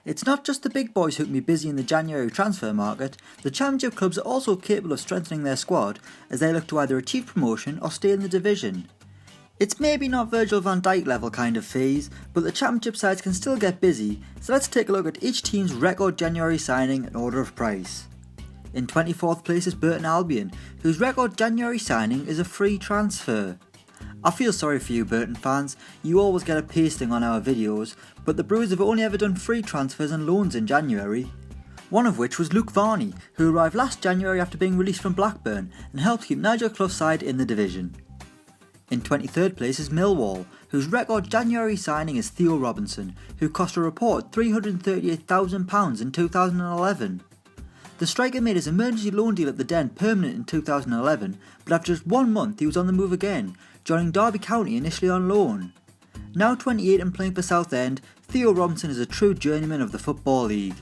It's not just the big boys who can be busy in the January transfer market, the Championship clubs are also capable of strengthening their squad as they look to either achieve promotion or stay in the division. It's maybe not Virgil van Dijk level kind of fees, but the Championship sides can still get busy, so let's take a look at each team's record January signing in order of price. In 24th place is Burton Albion, whose record January signing is a free transfer. I feel sorry for you Burton fans, you always get a pasting on our videos, but the Blues have only ever done free transfers and loans in January. One of which was Luke Varney, who arrived last January after being released from Blackburn and helped keep Nigel Clough's side in the division. In 23rd place is Millwall, whose record January signing is Theo Robinson, who cost a reported £338,000 in 2011. The striker made his emergency loan deal at the Den permanent in 2011, but after just 1 month he was on the move again, joining Derby County initially on loan. Now 28 and playing for Southend, Theo Robinson is a true journeyman of the Football League.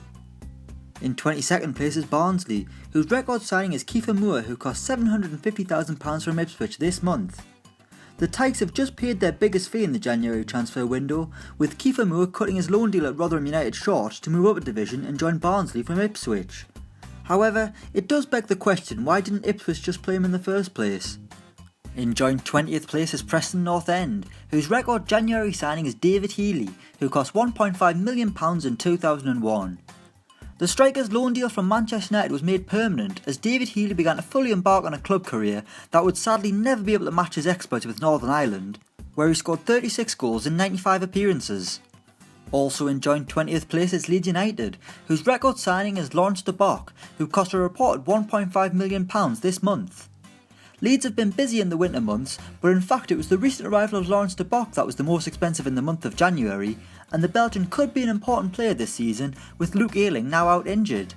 In 22nd place is Barnsley, whose record signing is Kiefer Moore, who cost £750,000 from Ipswich this month. The Tykes have just paid their biggest fee in the January transfer window, with Kiefer Moore cutting his loan deal at Rotherham United short to move up a division and join Barnsley from Ipswich. However, it does beg the question, why didn't Ipswich just play him in the first place? In joint 20th place is Preston North End, whose record January signing is David Healy, who cost £1.5 million in 2001. The striker's loan deal from Manchester United was made permanent as David Healy began to fully embark on a club career that would sadly never be able to match his exploits with Northern Ireland, where he scored 36 goals in 95 appearances. Also in joint 20th place is Leeds United, whose record signing is Lawrence de Bock, who cost a reported £1.5 million this month. Leeds have been busy in the winter months, but in fact it was the recent arrival of Lawrence de Bock that was the most expensive in the month of January, and the Belgian could be an important player this season, with Luke Ayling now out injured.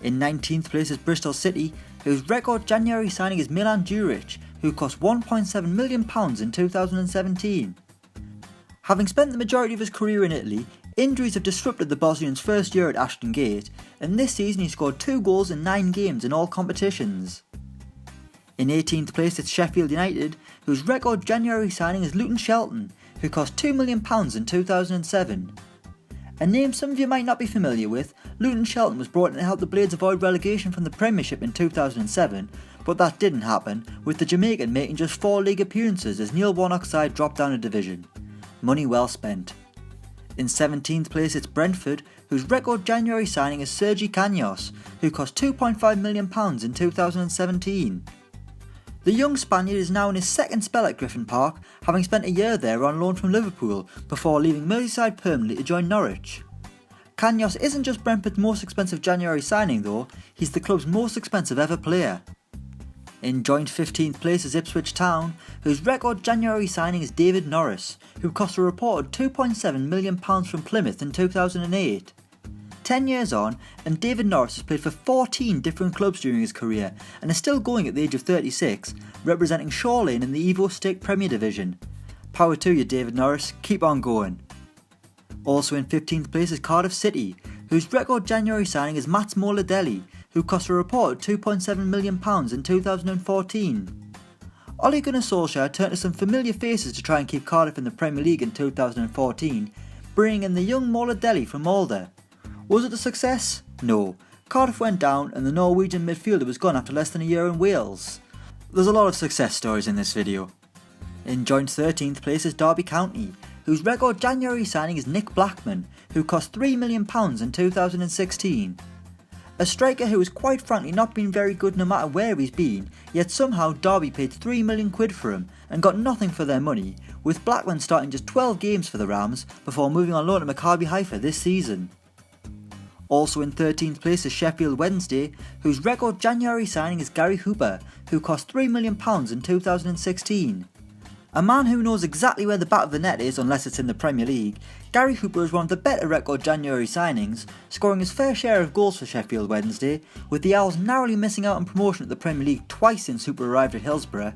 In 19th place is Bristol City, whose record January signing is Milan Djuric, who cost £1.7 million in 2017. Having spent the majority of his career in Italy, injuries have disrupted the Bosnian's first year at Ashton Gate, and this season he scored 2 goals in 9 games in all competitions. In 18th place it's Sheffield United, whose record January signing is Luton Shelton, who cost £2 million in 2007. A name some of you might not be familiar with, Luton Shelton was brought in to help the Blades avoid relegation from the Premiership in 2007, but that didn't happen, with the Jamaican making just 4 league appearances as Neil Warnock's side dropped down a division. Money well spent. In 17th place it's Brentford, whose record January signing is Sergi Canos, who cost £2.5 million in 2017. The young Spaniard is now in his second spell at Griffin Park, having spent a year there on loan from Liverpool before leaving Merseyside permanently to join Norwich. Canos isn't just Brentford's most expensive January signing though, he's the club's most expensive ever player. In joint 15th place is Ipswich Town, whose record January signing is David Norris, who cost a reported £2.7 million from Plymouth in 2008. 10 years on, and David Norris has played for 14 different clubs during his career and is still going at the age of 36, representing Shaw Lane in the Evo State Premier Division. Power to you David Norris, keep on going. Also in 15th place is Cardiff City, whose record January signing is Mats Moladelli, who cost a reported £2.7 million in 2014. Ole Gunnar Solskjaer turned to some familiar faces to try and keep Cardiff in the Premier League in 2014, bringing in the young Moladelli from Molde. Was it a success? No. Cardiff went down and the Norwegian midfielder was gone after less than a year in Wales. There's a lot of success stories in this video. In joint 13th place is Derby County, whose record January signing is Nick Blackman, who cost £3 million in 2016. A striker who has quite frankly not been very good no matter where he's been, yet somehow Derby paid £3 million for him and got nothing for their money, with Blackman starting just 12 games for the Rams before moving on loan to Maccabi Haifa this season. Also in 13th place is Sheffield Wednesday, whose record January signing is Gary Hooper, who cost £3 million in 2016. A man who knows exactly where the back of the net is unless it's in the Premier League, Gary Hooper is one of the better record January signings, scoring his fair share of goals for Sheffield Wednesday, with the Owls narrowly missing out on promotion at the Premier League twice since Hooper arrived at Hillsborough.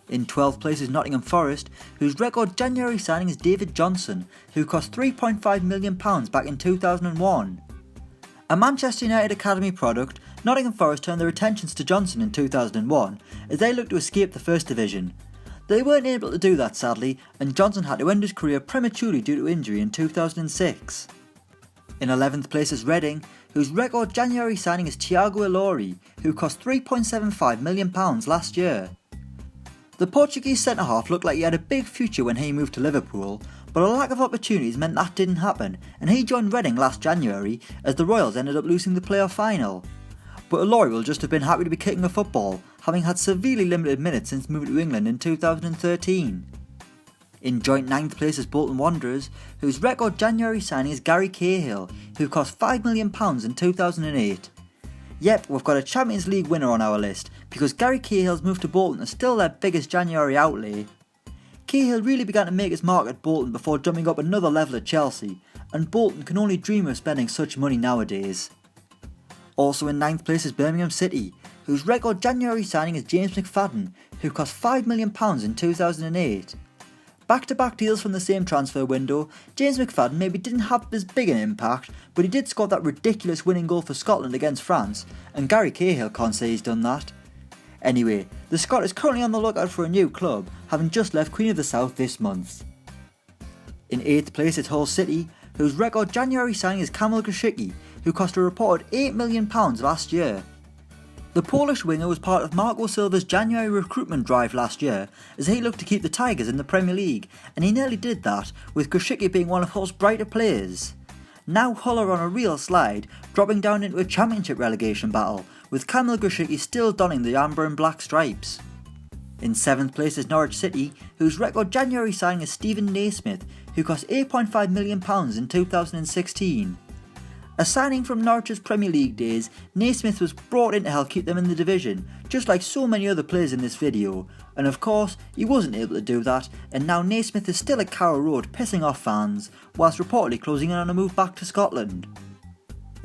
In 12th place is Nottingham Forest, whose record January signing is David Johnson, who cost £3.5 million back in 2001. A Manchester United Academy product, Nottingham Forest turned their attentions to Johnson in 2001 as they looked to escape the First Division. They weren't able to do that sadly, and Johnson had to end his career prematurely due to injury in 2006. In 11th place is Reading, whose record January signing is Thiago Ilori, who cost £3.75 million last year. The Portuguese centre-half looked like he had a big future when he moved to Liverpool, but a lack of opportunities meant that didn't happen, and he joined Reading last January as the Royals ended up losing the playoff final. But Ilori will just have been happy to be kicking a football, having had severely limited minutes since moving to England in 2013. In joint 9th place is Bolton Wanderers, whose record January signing is Gary Cahill, who cost £5 million in 2008. Yep, we've got a Champions League winner on our list, because Gary Cahill's move to Bolton is still their biggest January outlay. Cahill really began to make his mark at Bolton before jumping up another level at Chelsea, and Bolton can only dream of spending such money nowadays. Also in 9th place is Birmingham City, whose record January signing is James McFadden, who cost £5 million in 2008. Back-to-back deals from the same transfer window, James McFadden maybe didn't have as big an impact, but he did score that ridiculous winning goal for Scotland against France, and Gary Cahill can't say he's done that. Anyway, the Scot is currently on the lookout for a new club, having just left Queen of the South this month. In 8th place is Hull City, whose record January signing is Kamil Grzycki, who cost a reported £8 million last year. The Polish winger was part of Marco Silva's January recruitment drive last year as he looked to keep the Tigers in the Premier League, and he nearly did that, with Grzycki being one of Hull's brighter players. Now Hull are on a real slide, dropping down into a championship relegation battle, with Kamil Grzycki still donning the amber and black stripes. In 7th place is Norwich City, whose record January signing is Stephen Naismith, who cost £8.5 million in 2016. A signing from Norwich's Premier League days, Naismith was brought in to help keep them in the division, just like so many other players in this video, and of course he wasn't able to do that, and now Naismith is still at Carrow Road pissing off fans, whilst reportedly closing in on a move back to Scotland.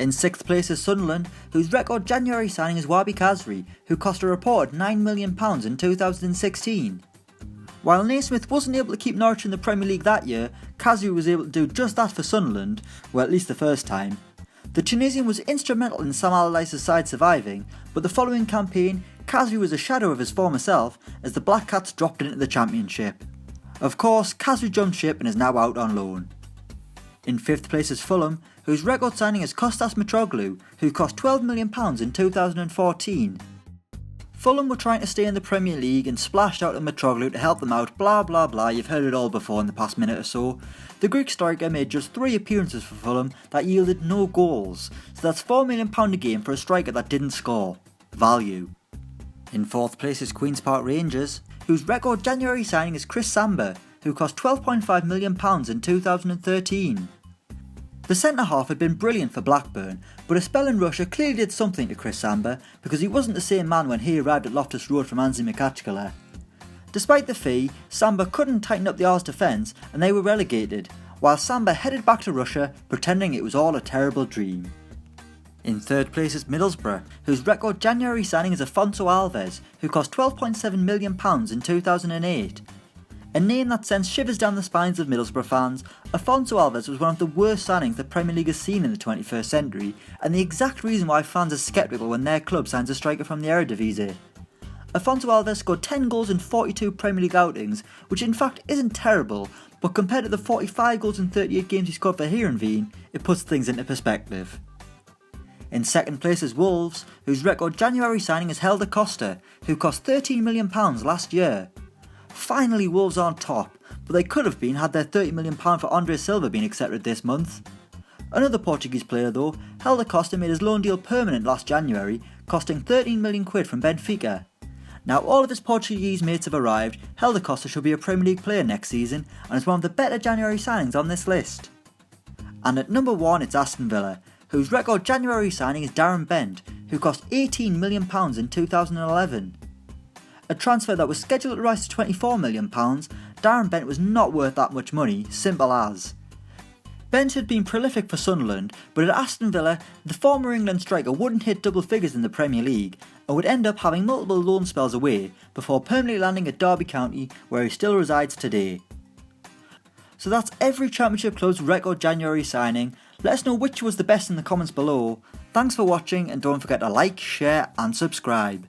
In 6th place is Sunderland, whose record January signing is Wabi Kazri, who cost a reported £9 million in 2016. While Naismith wasn't able to keep Norwich in the Premier League that year, Kazri was able to do just that for Sunderland, well at least the first time. The Tunisian was instrumental in Sam Allardyce's side surviving, but the following campaign, Kazri was a shadow of his former self as the Black Cats dropped into the Championship. Of course, Kazri jumped ship and is now out on loan. In 5th place is Fulham, whose record signing is Kostas Mitroglou, who cost £12 million in 2014. Fulham were trying to stay in the Premier League and splashed out to Mitroglou to help them out, blah blah blah, you've heard it all before in the past minute or so. The Greek striker made just 3 appearances for Fulham that yielded no goals, so that's £4 million a game for a striker that didn't score. Value. In 4th place is Queen's Park Rangers, whose record January signing is Chris Samba, who cost £12.5 million in 2013. The centre-half had been brilliant for Blackburn, but a spell in Russia clearly did something to Chris Samba because he wasn't the same man when he arrived at Loftus Road from Anzi Makachkala. Despite the fee, Samba couldn't tighten up the R's defence and they were relegated, while Samba headed back to Russia pretending it was all a terrible dream. In 3rd place is Middlesbrough, whose record January signing is Afonso Alves, who cost £12.7 million in 2008. A name that sends shivers down the spines of Middlesbrough fans, Afonso Alves was one of the worst signings the Premier League has seen in the 21st century, and the exact reason why fans are sceptical when their club signs a striker from the Eredivisie. Afonso Alves scored 10 goals in 42 Premier League outings, which in fact isn't terrible, but compared to the 45 goals in 38 games he scored for Heerenveen, it puts things into perspective. In 2nd place is Wolves, whose record January signing is Helder Costa, who cost £13 million last year. Finally Wolves are on top, but they could have been had their £30 million for Andre Silva been accepted this month. Another Portuguese player though, Helder Costa made his loan deal permanent last January, costing £13 million from Benfica. Now all of his Portuguese mates have arrived, Helder Costa should be a Premier League player next season and is one of the better January signings on this list. And at number 1 it's Aston Villa, whose record January signing is Darren Bent, who cost £18 million in 2011. A transfer that was scheduled to rise to £24 million, Darren Bent was not worth that much money, simple as. Bent had been prolific for Sunderland, but at Aston Villa, the former England striker wouldn't hit double figures in the Premier League and would end up having multiple loan spells away before permanently landing at Derby County, where he still resides today. So that's every Championship club's record January signing. Let us know which was the best in the comments below. Thanks for watching and don't forget to like, share and subscribe.